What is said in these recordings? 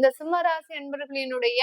இந்த சிம்மராசி என்பர்களினுடைய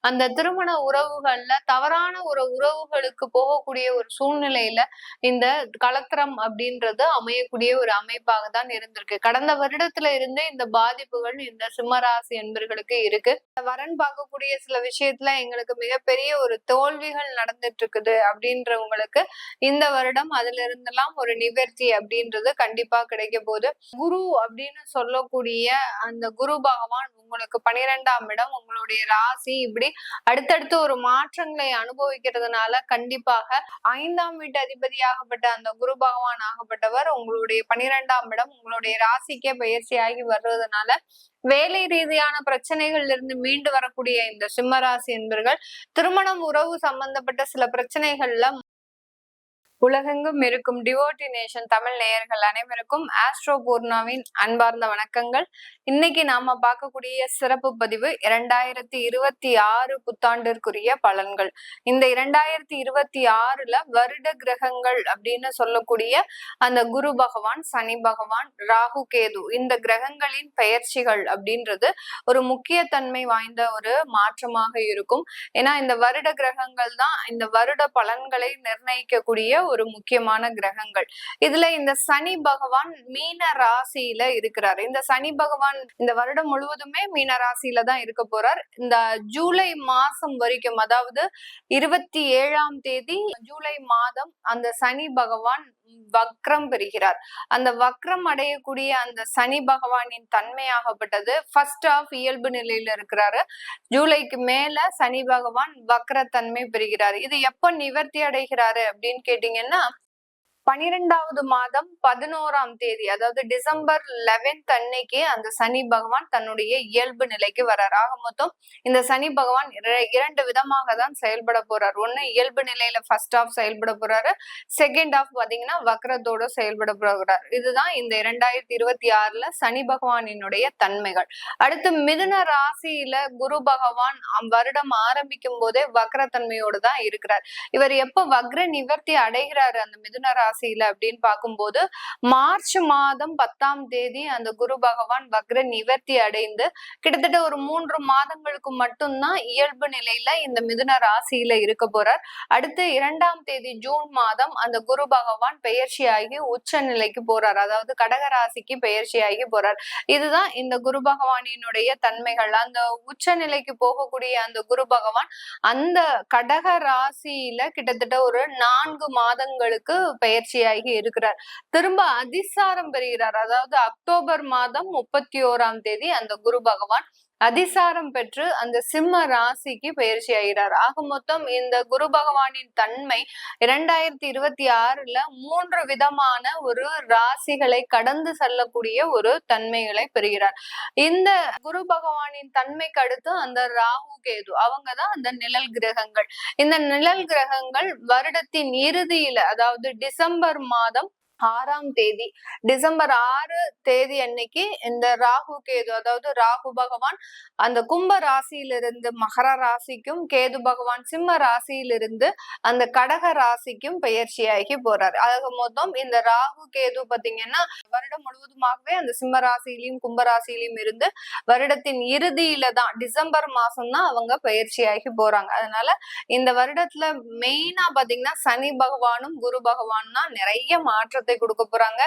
அந்த திருமண உறவுகள்ல தவறான ஒரு உறவுகளுக்கு போகக்கூடிய ஒரு சூழ்நிலையில இந்த கலத்திரம் அப்படின்றது அமையக்கூடிய ஒரு அமைப்பாக தான் இருந்திருக்கு. கடந்த வருடத்துல இருந்து இந்த பாதிப்புகள் இந்த சிம்மராசி என்பர்களுக்கு இருக்கு. வரன் பார்க்கக்கூடிய சில விஷயத்துல எங்களுக்கு மிகப்பெரிய ஒரு தோல்விகள் நடந்துட்டு இருக்குது அப்படின்றவங்களுக்கு இந்த வருடம் அதுல இருந்தெல்லாம் ஒரு நிவர்த்தி அப்படின்றது கண்டிப்பா கிடைக்க போகுது. குரு அப்படின்னு சொல்லக்கூடிய அந்த குரு பகவான் உங்களுக்கு 12ஆம் இடம், உங்களுடைய ராசி, இப்படி அடுத்தடுத்து ஒரு மாற்றங்களை அனுபவிக்கிறதுனால கண்டிப்பாக 5ஆம் வீட்டு அதிபதியாகப்பட்ட அந்த குரு பகவான் ஆகப்பட்டவர் உங்களுடைய 12ஆம் இடம் உங்களுடைய ராசிக்கே பயிற்சியாகி வர்றதுனால வேலை ரீதியான பிரச்சனைகள்ல இருந்து மீண்டு வரக்கூடிய இந்த சிம்மராசி என்பர்கள் திருமணம் உறவு சம்பந்தப்பட்ட சில பிரச்சனைகள்ல உலகெங்கும் இருக்கும் டிவோட்டி நேஷன் தமிழ் நேயர்கள் அனைவருக்கும் ஆஸ்ட்ரோ பூர்ணாவின் அன்பார்ந்த வணக்கங்கள். இன்னைக்கு நாம பார்க்கக்கூடிய சிறப்பு பதிவு 2026 புத்தாண்டிற்குரிய பலன்கள். இந்த 2026ல வருட கிரகங்கள் அப்படின்னு சொல்லக்கூடிய அந்த குரு பகவான், சனி பகவான், ராகு, கேது இந்த கிரகங்களின் பெயர்ச்சிகள் அப்படின்றது ஒரு முக்கியத்தன்மை வாய்ந்த ஒரு மாற்றமாக இருக்கும். ஏன்னா இந்த வருட கிரகங்கள் தான் இந்த வருட பலன்களை நிர்ணயிக்கக்கூடிய ஒரு முக்கியமான கிரகங்கள். இதுல இந்த சனி பகவான் மீன ராசியில இருக்கிறார். இந்த சனி பகவான் இந்த வருடம் முழுவதுமே மீன ராசியில தான் இருக்க போறார். இந்த ஜூலை மாசம் வரைக்கும், அதாவது 27ஆம் தேதி ஜூலை மாதம் அந்த சனி பகவான் வக்ரம் பெறுகிறார். அந்த வக்ரம் அடையக்கூடிய அந்த சனி பகவானின் தன்மையாகப்பட்டது ஃபர்ஸ்ட் ஆஃப் இயல்பு நிலையில இருக்கிறாரு. ஜூலைக்கு மேல சனி பகவான் வக்ரத்தன்மை பெறுகிறார். இது எப்ப நிவர்த்தி அடைகிறாரு அப்படின்னு கேட்டீங்கன்னா 12வது மாதம் 11ஆம் தேதி, அதாவது டிசம்பர் 11 அன்னைக்கு அந்த சனி பகவான் தன்னுடைய இயல்பு நிலைக்கு வர்றார். ஆக மொத்தம் இந்த சனி பகவான் இரண்டு விதமாக தான் செயல்பட போறார். ஒண்ணு இயல்பு நிலையில ஃபர்ஸ்ட் ஆஃப் செயல்பட போறாரு, செகண்ட் ஆஃப் பாத்தீங்கன்னா வக்ரத்தோட செயல்பட போகிறார். இதுதான் இந்த 2026ல சனி பகவானினுடைய தன்மைகள். அடுத்து மிதுன ராசியில குரு பகவான் வருடம் ஆரம்பிக்கும் போதே வக்ரத்தன்மையோடு தான் இருக்கிறார். இவர் எப்ப வக்ர நிவர்த்தி அடைகிறாரு அந்த மிதுன ராசியில அப்படின்னு பார்க்கும்போது மார்ச் மாதம் 10ஆம் தேதி அந்த குரு பகவான் வக்ர நிவர்த்தி அடைந்து கிட்டத்தட்ட ஒரு 3 மாதங்களுக்கு மட்டும்தான் இயல்பு நிலையில இந்த மிதுன ராசியில இருக்க போறார். அடுத்து 2ஆம் தேதி ஜூன் மாதம் அந்த குரு பகவான் பெயர்ச்சியாகி உச்ச நிலைக்கு போறார், அதாவது கடக ராசிக்கு பெயர்ச்சியாகி போறார். இதுதான் இந்த குரு பகவானினுடைய தன்மைகள். அந்த உச்ச நிலைக்கு போகக்கூடிய அந்த குரு பகவான் அந்த கடக ராசியில கிட்டத்தட்ட ஒரு 4 மாதங்களுக்கு பெயர்ச்சியாகி இருக்கிறார். திரும்ப அதிசாரம் பெறுகிறார். அதாவது அக்டோபர் மாதம் 31ஆம் தேதி அந்த குரு பகவான் அதிசாரம் பெற்று அந்த சிம்ம ராசிக்கு பயிற்சி ஆகிறார். ஆக மொத்தம் இந்த குரு பகவானின் தன்மை 2026ல 3 விதமான ஒரு ராசிகளை கடந்து செல்லக்கூடிய ஒரு தன்மைகளை பெறுகிறார். இந்த குரு பகவானின் தன்மைக்கு அடுத்து அந்த ராகு, கேது அவங்கதான் அந்த நிழல் கிரகங்கள். இந்த நிழல் கிரகங்கள் வருடத்தின் இறுதியில, அதாவது டிசம்பர் மாதம் 6ஆம் தேதி, டிசம்பர் 6 தேதி அன்னைக்கு இந்த ராகு கேது, அதாவது ராகு பகவான் அந்த கும்ப ராசியிலிருந்து மகர ராசிக்கும், கேது பகவான் சிம்ம ராசியிலிருந்து அந்த கடக ராசிக்கும் பெயர்ச்சியாகி போறார். ஆக மொத்தம் இந்த ராகு கேது பாத்தீங்கன்னா வருடம் முழுவதுமாகவே அந்த சிம்ம ராசியிலையும் கும்ப ராசியிலையும் இருந்து வருடத்தின் இறுதியில தான் டிசம்பர் மாசம் தான் அவங்க பயிற்சியாகி போறாங்க. அதனால இந்த வருடத்துல மெயினா பாத்தீங்கன்னா சனி பகவானும் குரு பகவான் தான் நிறைய மாற்றத்தை கொடுக்க போறாங்க.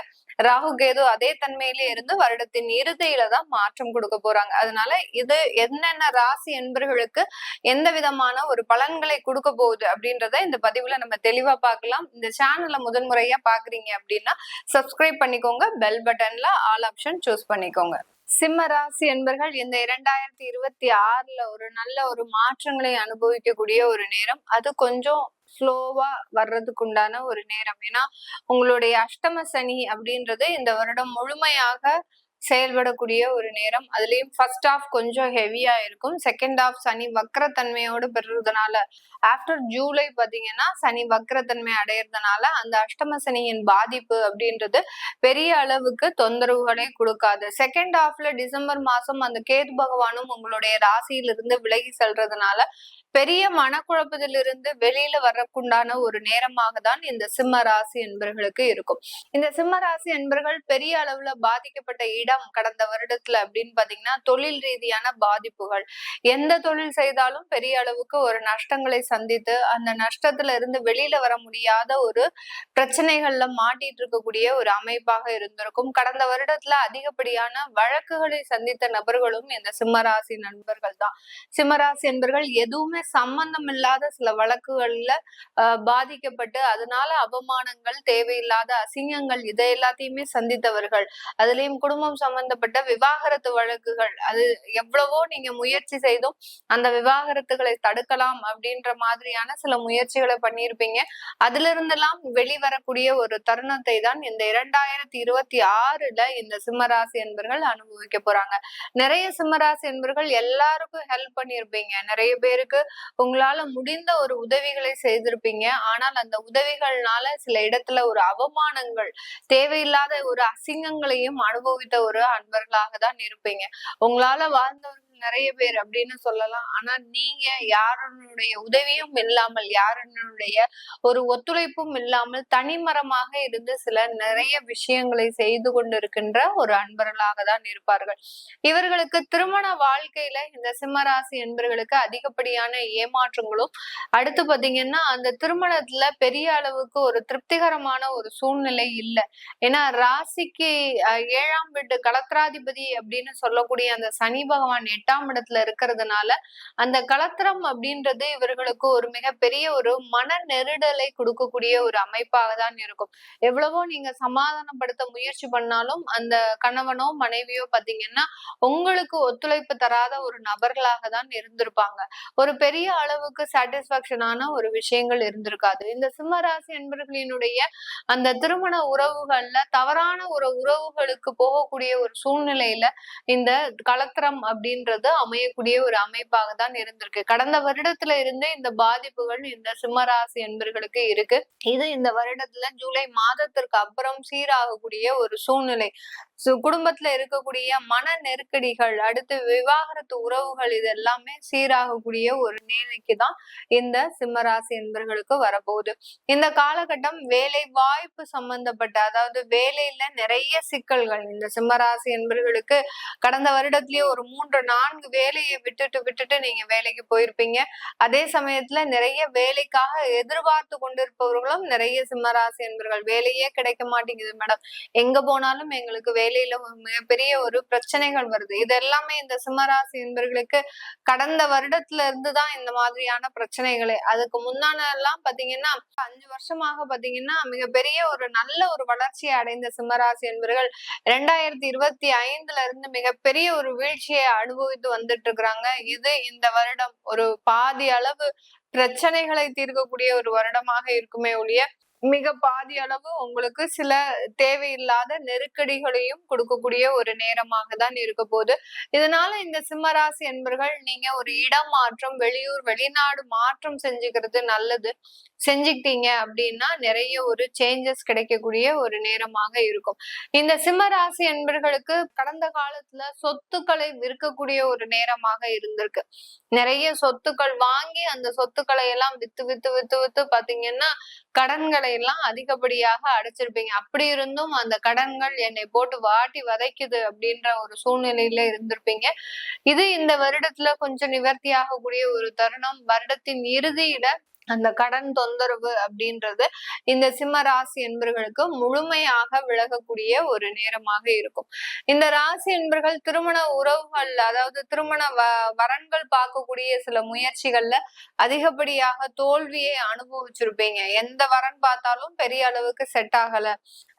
ராகு கேது அதே தன்மையிலே இருந்து வருடத்தின் இறுதியில தான் மாற்றம் கொடுக்க போறாங்க. அதனால இது என்னென்ன ராசி என்பர்களுக்கு எந்த விதமான ஒரு பலன்களை கொடுக்க போகுது அப்படின்றத இந்த பதிவுல நம்ம தெளிவா பார்க்கலாம். இந்த சேனலை முதன்முறையா பாக்குறீங்க அப்படின்னா சப்ஸ்கிரைப் பண்ணிக்கோங்க, பெல் பட்டன்ல ஆல் ஆப்ஷன் சூஸ் பண்ணிக்கோங்க. சிம்ம ராசி என்பர்கள் இந்த 2026ல ஒரு நல்ல ஒரு மாற்றங்களை அனுபவிக்கக்கூடிய ஒரு நேரம். அது கொஞ்சம் ஸ்லோவா வர்றதுக்கு உண்டான ஒரு நேரம். ஏன்னா உங்களுடைய அஷ்டம சனி அப்படின்றது இந்த வருடம் முழுமையாக செயல்படக்கூடிய ஒரு நேரம். அதுலயும் ஃபர்ஸ்ட் ஆஃப் கொஞ்சம் ஹெவியா இருக்கும், செகண்ட் ஆஃப் சனி வக்ரத்தன்மையோடு பெறுறதுனால ஆஃப்டர் ஜூலை பாத்தீங்கன்னா சனி வக்ரத்தன்மை அடையிறதுனால அந்த அஷ்டம சனியின் பாதிப்பு அப்படின்றது பெரிய அளவுக்கு தொந்தரவுகளை கொடுக்காது. செகண்ட் ஆஃப்ல டிசம்பர் மாசம் அந்த கேது பகவானும் உங்களுடைய ராசியிலிருந்து விலகி செல்றதுனால பெரிய மனக்குழப்பத்திலிருந்து வெளியில வரக்குண்டான ஒரு நேரமாக தான் இந்த சிம்ம ராசி என்பர்களுக்கு இருக்கும். இந்த சிம்ம ராசி என்பர்கள் பெரிய அளவுல பாதிக்கப்பட்ட இடம் கடந்த வருடத்துல அப்படின்னு பாத்தீங்கன்னா தொழில் ரீதியான பாதிப்புகள். எந்த தொழில் செய்தாலும் பெரிய அளவுக்கு ஒரு நஷ்டங்களை சந்தித்து அந்த நஷ்டத்துல இருந்து வெளியில வர முடியாத ஒரு பிரச்சனைகள்ல மாட்டிட்டு இருக்கக்கூடிய ஒரு அமைப்பாக இருந்திருக்கும். கடந்த வருடத்துல அதிகப்படியான வழக்குகளை சந்தித்த நபர்களும் இந்த சிம்மராசி நண்பர்கள் தான். சிம்மராசி என்பர்கள் எதுவுமே சம்பந்தம் இல்லாத சில வழக்குகள்ல பாதிக்கப்பட்டு அதனால அவமானங்கள், தேவையில்லாத அசிங்கங்கள் இதை எல்லாத்தையுமே சந்தித்தவர்கள். அதுலயும் குடும்பம் சம்பந்தப்பட்ட விவாகரத்து வழக்குகள், அது எவ்வளவோ நீங்க முயற்சி செய்தும் அந்த விவாகரத்துகளை தடுக்கலாம் அப்படின்ற மாதிரியான சில முயற்சிகளை பண்ணியிருப்பீங்க. அதுல இருந்தெல்லாம் வெளிவரக்கூடிய ஒரு தருணத்தை தான் இந்த 2026ல இந்த சிம்மராசி என்பர்கள் அனுபவிக்க போறாங்க. நிறைய சிம்மராசி என்பர்கள் எல்லாருக்கும் ஹெல்ப் பண்ணிருப்பீங்க. நிறைய பேருக்கு உங்களால முடிந்த ஒரு உதவிகளை செய்திருப்பீங்க. ஆனால் அந்த உதவிகள்னால சில இடத்துல ஒரு அவமானங்கள், தேவையில்லாத ஒரு அசிங்கங்களையும் அனுபவித்த ஒரு அன்பர்களாக தான் இருப்பீங்க. உங்களால வாழ்ந்தவர்கள் நிறைய பேர் அப்படின்னு சொல்லலாம். ஆனா நீங்க யாருடைய உதவியும் இல்லாமல், யாருடைய ஒரு ஒத்துழைப்பும் இல்லாமல் தனிமரமாக இருந்து சில நிறைய விஷயங்களை செய்து கொண்டிருக்கின்ற ஒரு அன்பர்களாக தான் இருப்பார்கள். இவர்களுக்கு திருமண வாழ்க்கையில இந்த சிம்மராசி என்பர்களுக்கு அதிகப்படியான ஏமாற்றங்களும், அடுத்து பாத்தீங்கன்னா அந்த திருமணத்துல பெரிய அளவுக்கு ஒரு திருப்திகரமான ஒரு சூழ்நிலை இல்லை. ஏன்னா ராசிக்கு 7ஆம் வீட்டு களத்திராதிபதி அப்படின்னு சொல்லக்கூடிய அந்த சனி பகவான் 8ஆம் இடத்துல இருக்கிறதுனால அந்த களத்திரம் அப்படின்றது இவர்களுக்கு ஒரு மிகப்பெரிய ஒரு மன நெருடலை கொடுக்கக்கூடிய ஒரு அமைப்பாக தான் இருக்கும். எவ்வளவோ நீங்க சமாதானப்படுத்த முயற்சி பண்ணாலும் அந்த கணவனோ மனைவியோ பாத்தீங்கன்னா உங்களுக்கு ஒத்துழைப்பு தராத ஒரு நபர்களாக தான் இருந்திருப்பாங்க. ஒரு பெரிய அளவுக்கு சாட்டிஸ்பாக்சனான ஒரு விஷயங்கள் இருந்திருக்காது. இந்த சிம்மராசி என்பர்களினுடைய அந்த திருமண உறவுகள்ல தவறான ஒரு உறவுகளுக்கு போகக்கூடிய ஒரு சூழ்நிலையில இந்த களத்திரம் அப்படின்றது அமையக்கூடிய ஒரு அமைப்பாக தான் இருந்திருக்கு. கடந்த வருடத்துல இருந்து இந்த பாதிப்புகள் இந்த சிம்மராசி என்பர்களுக்கு இருக்கு. இது இந்த வருடத்துல ஜூலை மாதத்திற்கு அப்புறம் சீராகக்கூடிய ஒரு சூழ்நிலை. குடும்பத்துல இருக்கக்கூடிய மன நெருக்கடிகள், அடுத்து விவாகரத்து உறவுகள், இது எல்லாமே சீராகக்கூடிய ஒரு நிலைக்கு தான் இந்த சிம்மராசி என்பர்களுக்கு வரப்போகுது. இந்த காலகட்டம் வேலை வாய்ப்பு சம்பந்தப்பட்ட, அதாவது வேலையில நிறைய சிக்கல்கள் இந்த சிம்மராசி என்பர்களுக்கு கடந்த வருடத்திலேயே ஒரு 3-4 வேலையை விட்டுட்டு நீங்க வேலைக்கு போயிருப்பீங்க. அதே சமயத்துல நிறைய வேலைக்காக எதிர்பார்த்து கொண்டிருப்பவர்களும் நிறைய சிம்மராசி என்பர்கள். வேலையே கிடைக்க மாட்டேங்குது மேடம், எங்க போனாலும் எங்களுக்கு வேலையில மிகப்பெரிய ஒரு பிரச்சனைகள் வருது. இது எல்லாமே இந்த சிம்மராசி என்பர்களுக்கு கடந்த வருடத்துல இருந்துதான் இந்த மாதிரியான பிரச்சனைகளே. அதுக்கு முன்னான எல்லாம் பாத்தீங்கன்னா 5 வருஷமாக பாத்தீங்கன்னா மிகப்பெரிய ஒரு நல்ல ஒரு வளர்ச்சியை அடைந்த சிம்மராசி என்பர்கள் 2025ல இருந்து மிகப்பெரிய ஒரு வீழ்ச்சியை அனுபவித்து வந்துட்டு இருக்கிறாங்க. இது இந்த வருடம் ஒரு பாதி அளவு பிரச்சனைகளை தீர்க்கக்கூடிய ஒரு வருடமாக இருக்குமே ஒழிய மிக பாதி அளவு உங்களுக்கு சில தேவையில்லாத நெருக்கடிகளையும் கொடுக்கக்கூடிய ஒரு நேரமாக தான் இருக்க போகுது. இதனால இந்த சிம்மராசி என்பர்கள் நீங்க ஒரு இடம் மாற்றம், வெளியூர் வெளிநாடு மாற்றம் செஞ்சுக்கிறது நல்லது. செஞ்சுக்கிட்டீங்க அப்படின்னா நிறைய ஒரு சேஞ்சஸ் கிடைக்கக்கூடிய ஒரு நேரமாக இருக்கும். இந்த சிம்மராசி என்பர்களுக்கு கடந்த காலத்துல சொத்துக்களை விற்கக்கூடிய ஒரு நேரமாக இருந்திருக்கு. நிறைய சொத்துக்கள் வாங்கி அந்த சொத்துக்களை எல்லாம் வித்து வித்து வித்து வித்து பாத்தீங்கன்னா கடன்களை எல்லாம் அதிகப்படியாக அடைச்சிருப்பீங்க. அப்படி இருந்தும் அந்த கடன்கள் என்னை போட்டு வாட்டி வதைக்குது அப்படின்ற ஒரு சூழ்நிலையில இருந்திருப்பீங்க. இது இந்த வருடத்துல கொஞ்சம் நிவர்த்தி ஆகக்கூடிய ஒரு தருணம். வருடத்தின் இறுதியில அந்த கடன் தொந்தரவு அப்படின்றது இந்த சிம்ம ராசி என்பர்களுக்கு முழுமையாக விலகக்கூடிய ஒரு நேரமாக இருக்கும். இந்த ராசி என்பர்கள் திருமண உறவுகள், அதாவது திருமண வரன்கள் பார்க்கக்கூடிய சில முயற்சிகள்ல அதிகப்படியாக தோல்வியை அனுபவிச்சிருப்பீங்க. எந்த வரன் பார்த்தாலும் பெரிய அளவுக்கு செட் ஆகல,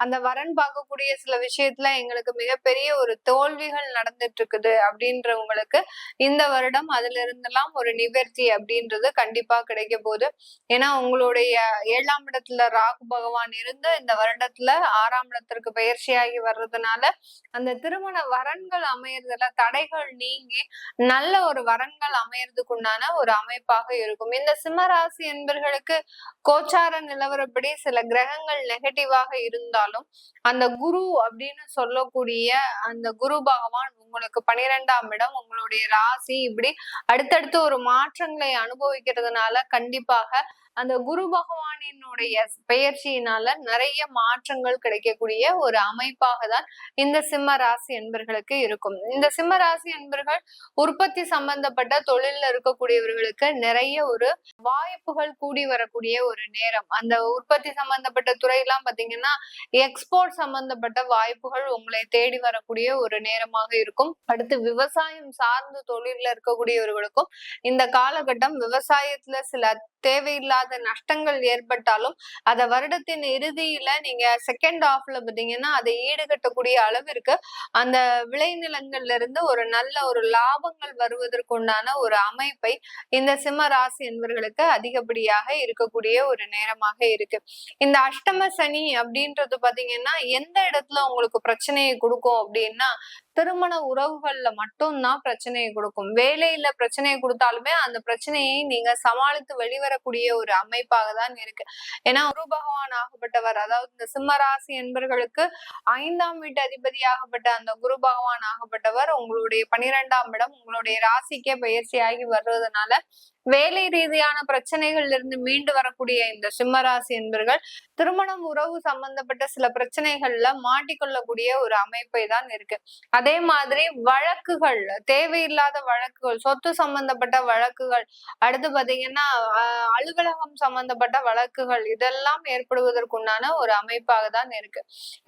அந்த வரன் பார்க்கக்கூடிய சில விஷயத்துல எங்களுக்கு மிகப்பெரிய ஒரு தோல்விகள் நடந்துட்டு இருக்குது அப்படின்றவங்களுக்கு இந்த வருடம் அதுல இருந்தெல்லாம் ஒரு நிவர்த்தி அப்படின்றது கண்டிப்பா கிடைக்க போகுது. ஏன்னா உங்களுடைய 7ஆம் இடத்துல ராகு பகவான் இருந்து இந்த வருடத்துல 6ஆம் இடத்திற்கு பயிற்சியாகி வர்றதுனால அந்த திருமண வரன்கள் அமையறதுல தடைகள் நீங்கி நல்ல ஒரு வரன்கள் அமையறதுக்கு உண்டான ஒரு அமைப்பாக இருக்கும். இந்த சிம்மராசி என்பர்களுக்கு கோச்சார நிலவரப்படி சில கிரகங்கள் நெகட்டிவாக இருந்தாலும் அந்த குரு அப்படின்னு சொல்லக்கூடிய அந்த குரு பகவான் உங்களுக்கு 12ஆம் இடம், உங்களுடைய ராசி, இப்படி அடுத்தடுத்து ஒரு மாற்றங்களை அனுபவிக்கிறதுனால கண்டிப்பாக அந்த குரு பகவான் பகவானினுடைய பெயர்ச்சியினால நிறைய மாற்றங்கள் கிடைக்கக்கூடிய ஒரு அமைப்பாக தான் இந்த சிம்ம ராசி என்பர்களுக்கு இருக்கும். இந்த சிம்ம ராசி என்பர்கள் உற்பத்தி சம்பந்தப்பட்ட தொழில்ல இருக்கக்கூடியவர்களுக்கு நிறைய ஒரு வாய்ப்புகள் கூடி வரக்கூடிய ஒரு நேரம். அந்த உற்பத்தி சம்பந்தப்பட்ட துறையெல்லாம் பாத்தீங்கன்னா எக்ஸ்போர்ட் சம்பந்தப்பட்ட வாய்ப்புகள் உங்களை தேடி வரக்கூடிய ஒரு நேரமாக இருக்கும். அடுத்து விவசாயம் சார்ந்த தொழில்ல இருக்கக்கூடியவர்களுக்கும் இந்த காலகட்டம் விவசாயத்துல சில தேவையில்லாத நஷ்டங்கள் ஏற்பட்டாலும் அத வருடத்தின் இறுதியில நீங்க செகண்ட் ஹாஃப்ல பாத்தீங்கன்னா அதை ஈடுகட்டக்கூடிய அளவிற்கு அந்த விளைநிலங்கள்ல இருந்து ஒரு நல்ல ஒரு லாபங்கள் வருவதற்குண்டான ஒரு அமைப்பை இந்த சிம்ம ராசி என்பவர்களுக்கு அதிகப்படியாக இருக்கக்கூடிய ஒரு நேரமாக இருக்கு. இந்த அஷ்டம சனி அப்படின்றது பாத்தீங்கன்னா எந்த இடத்துல உங்களுக்கு பிரச்சனையை கொடுக்கும் அப்படின்னா திருமண உறவுகள்ல மட்டும்தான் பிரச்சனையை கொடுக்கும். வேலையில பிரச்சனையை கொடுத்தாலுமே அந்த பிரச்சனையை நீங்க சமாளித்து வெளிவரக்கூடிய ஒரு அமைப்பாக தான் இருக்கு. ஏன்னா குரு பகவான் ஆகப்பட்டவர், அதாவது இந்த சிம்மராசி என்பர்களுக்கு 5ஆம் வீட்டு அதிபதியாகப்பட்ட அந்த குரு பகவான் ஆகப்பட்டவர் உங்களுடைய 12ஆம் இடம் உங்களுடைய ராசிக்கே பயிற்சியாகி வர்றதுனால வேலை ரீதியான பிரச்சனைகள்ல இருந்து மீண்டு வரக்கூடிய இந்த சிம்மராசி என்பர்கள் திருமணம் உறவு சம்பந்தப்பட்ட சில பிரச்சனைகள்ல மாட்டிக்கொள்ளக்கூடிய ஒரு அமைப்பை தான் இருக்கு. அதே மாதிரி வழக்குகள், தேவையில்லாத வழக்குகள், சொத்து சம்பந்தப்பட்ட வழக்குகள், அடுத்து பாத்தீங்கன்னா அலுவலகம் சம்பந்தப்பட்ட வழக்குகள், இதெல்லாம் ஏற்படுவதற்குண்டான ஒரு அமைப்பாக தான் இருக்கு.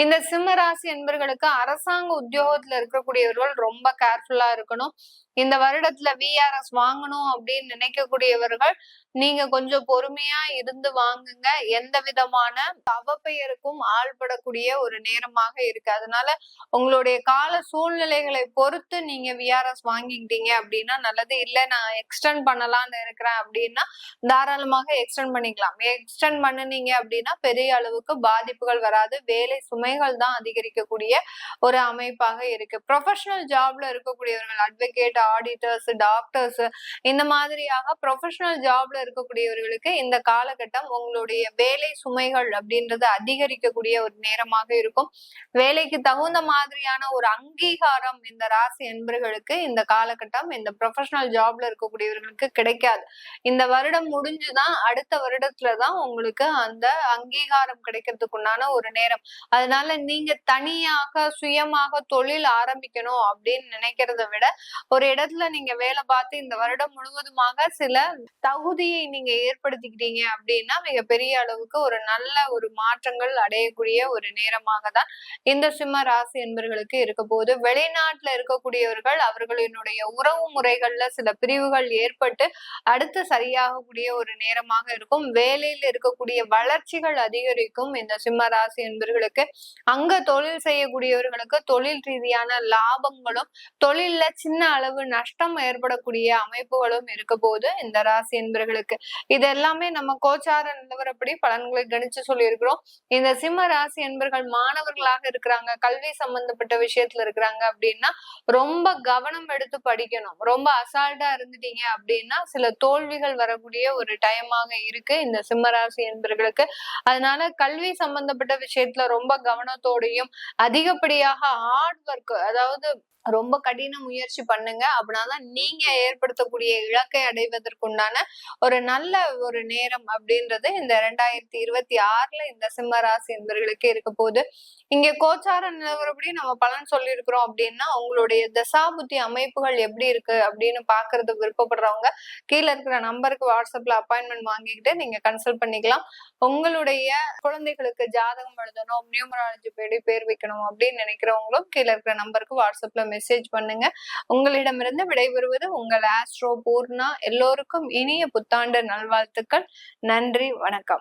இந்த சிம்மராசி என்பர்களுக்கு அரசாங்க உத்தியோகத்துல இருக்கக்கூடியவர்கள் ரொம்ப கேர்ஃபுல்லா இருக்கணும். இந்த வருடத்துல விஆர்எஸ் வாங்கணும் அப்படின்னு நினைக்கக்கூடியவர்கள் நீங்க கொஞ்சம் பொறுமையா இருந்து வாங்குங்க. எந்த விதமான அவப்பெயருக்கும் ஆள்படக்கூடிய ஒரு நேரமாக இருக்கு. அதனால உங்களுடைய கால சூழ்நிலைகளை பொறுத்து நீங்க விஆர்எஸ் வாங்கிக்கிட்டீங்க அப்படின்னா நல்லது. இல்ல நான் எக்ஸ்டெண்ட் பண்ணலாம்னு இருக்கிறேன் அப்படின்னா தாராளமாக எக்ஸ்டெண்ட் பண்ணிக்கலாம். எக்ஸ்டெண்ட் பண்ணுனீங்க அப்படின்னா பெரிய அளவுக்கு பாதிப்புகள் வராது. வேலை சுமைகள் தான் அதிகரிக்கக்கூடிய ஒரு அமைப்பாக இருக்கு. ப்ரொஃபஷனல் ஜாப்ல இருக்கக்கூடியவர்கள், அட்வொகேட், ஆடிட்டர்ஸ், டாக்டர்ஸ், இந்த மாதிரியாக ப்ரொஃபஷனல் ஜாப்ல இருக்கக்கூடியவர்களுக்கு இந்த காலகட்டம் உங்களுடைய வேலை சுமைகள் அப்படின்றது அதிகரிக்கக்கூடிய ஒரு நேரமாக இருக்கும். வேலைக்கு தகுந்த மாதிரியான ஒரு அங்கீகாரம் இந்த ராசி என்பர்களுக்கு இந்த காலகட்டம் இந்த ப்ரொஃபஷனல் ஜாப்ல இருக்கக்கூடியவர்களுக்கு கிடைக்காது. இந்த வருடம் முடிஞ்சுதான் அடுத்த வருடத்துலதான் உங்களுக்கு அந்த அங்கீகாரம் கிடைக்கிறதுக்குண்டான ஒரு நேரம். அதனால நீங்க தனியாக சுயமாக தொழில் ஆரம்பிக்கணும் அப்படின்னு நினைக்கிறத விட ஒரு இடத்துல நீங்க வேலை பார்த்து இந்த வருடம் முழுவதுமாக சில தகுதியை நீங்க ஏற்படுத்திக்கிட்டீங்க அப்படின்னா மிகப்பெரிய அளவுக்கு ஒரு நல்ல ஒரு மாற்றங்கள் அடையக்கூடிய ஒரு நேரமாக தான் இந்த சிம்ம ராசி என்பவர்களுக்கு இருக்க போது. வெளிநாட்டுல இருக்கக்கூடியவர்கள் அவர்களினுடைய உறவு முறைகள்ல சில பிரிவுகள் ஏற்பட்டு அடுத்து சரியாகக்கூடிய ஒரு நேரமாக இருக்கும். வேலையில இருக்கக்கூடிய வளர்ச்சிகள் அதிகரிக்கும் இந்த சிம்ம ராசி என்பவர்களுக்கு. அங்க தொழில் செய்யக்கூடியவர்களுக்கு தொழில் ரீதியான லாபங்களும் தொழில்ல சின்ன அளவு நஷ்டம் ஏற்படக்கூடிய அமைப்புகளும் இருக்க போது இந்த ராசி என்பர்களுக்கு. இது எல்லாமே நம்ம கோச்சார நிலவரப்படி பலன்களை கணிச்சு சொல்லி இருக்கிறோம். இந்த சிம்ம ராசி என்பர்கள் மாணவர்களாக இருக்கிறாங்க, கல்வி சம்பந்தப்பட்ட விஷயத்துல இருக்கிறாங்க அப்படின்னா ரொம்ப கவனம் எடுத்து படிக்கணும். ரொம்ப அசால்ட்டா இருந்துட்டீங்க அப்படின்னா சில தோல்விகள் வரக்கூடிய ஒரு டைமாக இருக்கு இந்த சிம்ம ராசி என்பர்களுக்கு. அதனால கல்வி சம்பந்தப்பட்ட விஷயத்துல ரொம்ப கவனத்தோடையும் அதிகப்படியாக ஹார்ட் ஒர்க், அதாவது ரொம்ப கடின முயற்சி பண்ணுங்க. அப்படின்னாதான் நீங்க ஏற்படுத்தக்கூடிய இலக்கை அடைவதற்குண்டான ஒரு நல்ல ஒரு நேரம் அப்படின்றது இந்த 2026ல இந்த சிம்ம ராசி என்பவர்களுக்கு இருக்க போது. இங்க கோச்சார நிலவரப்படி நம்ம பலன் சொல்லியிருக்கிறோம் அப்படின்னா உங்களுடைய தசாபுத்தி அமைப்புகள் எப்படி இருக்கு அப்படின்னு பாக்குறது விருப்பப்படுறவங்க கீழே இருக்கிற நம்பருக்கு வாட்ஸ்அப்ல அப்பாயின்மெண்ட் வாங்கிக்கிட்டு நீங்க கன்சல்ட் பண்ணிக்கலாம். உங்களுடைய குழந்தைகளுக்கு ஜாதகம் எழுதணும், நியூமராலஜி படி பேர் வைக்கணும் அப்படின்னு நினைக்கிறவங்களும் கீழே இருக்கிற நம்பருக்கு வாட்ஸ்அப்ல மெசேஜ் பண்ணுங்க. உங்களிடமிருந்து விடைபெறுவது உங்கள் ஆஸ்ட்ரோ பூர்ணா. எல்லோருக்கும் இனிய புத்தாண்டு நல்வாழ்த்துக்கள். நன்றி, வணக்கம்.